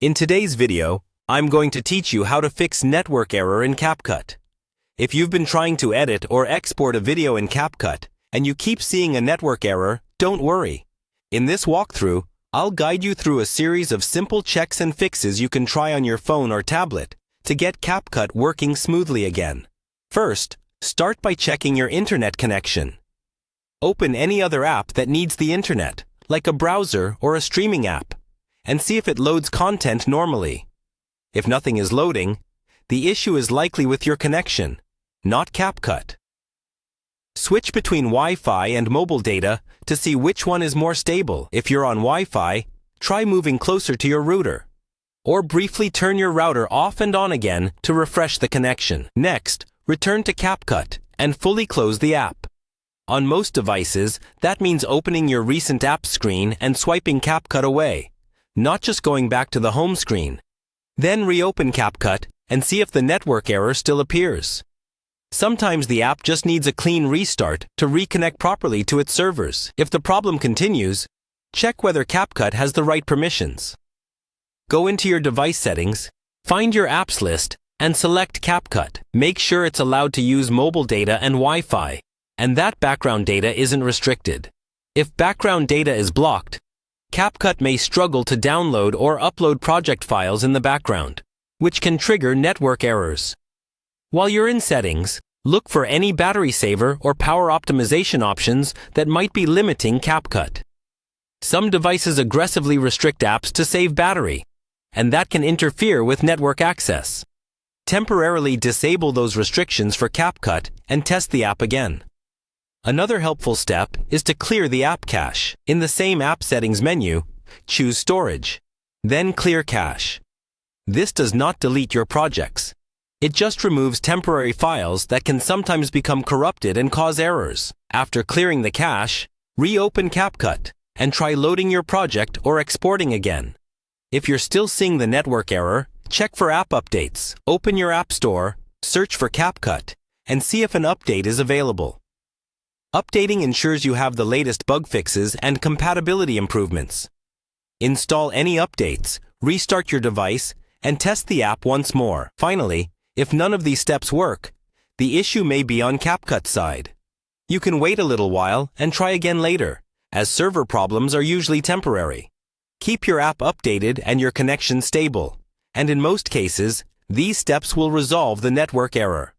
In today's video, I'm going to teach you how to fix network error in CapCut. If you've been trying to edit or export a video in CapCut and you keep seeing a network error, don't worry. In this walkthrough, I'll guide you through a series of simple checks and fixes you can try on your phone or tablet to get CapCut working smoothly again. First, start by checking your internet connection. Open any other app that needs the internet, like a browser or a streaming app, and see if it loads content normally. If nothing is loading, the issue is likely with your connection, not CapCut. Switch between Wi-Fi and mobile data to see which one is more stable. If you're on Wi-Fi, try moving closer to your router, or briefly turn your router off and on again to refresh the connection. Next, return to CapCut and fully close the app. On most devices, that means opening your recent app screen and swiping CapCut away, not just going back to the home screen. Then reopen CapCut and see if the network error still appears. Sometimes the app just needs a clean restart to reconnect properly to its servers. If the problem continues, check whether CapCut has the right permissions. Go into your device settings, find your apps list, and select CapCut. Make sure it's allowed to use mobile data and Wi-Fi, and that background data isn't restricted. If background data is blocked, CapCut may struggle to download or upload project files in the background, which can trigger network errors. While you're in settings, look for any battery saver or power optimization options that might be limiting CapCut. Some devices aggressively restrict apps to save battery, and that can interfere with network access. Temporarily disable those restrictions for CapCut and test the app again. Another helpful step is to clear the app cache. In the same app settings menu, choose Storage, then Clear Cache. This does not delete your projects. It just removes temporary files that can sometimes become corrupted and cause errors. After clearing the cache, reopen CapCut and try loading your project or exporting again. If you're still seeing the network error, check for app updates. Open your App Store, search for CapCut, and see if an update is available. Updating ensures you have the latest bug fixes and compatibility improvements. Install any updates, restart your device, and test the app once more. Finally, if none of these steps work, the issue may be on CapCut's side. You can wait a little while and try again later, as server problems are usually temporary. Keep your app updated and your connection stable, and in most cases, these steps will resolve the network error.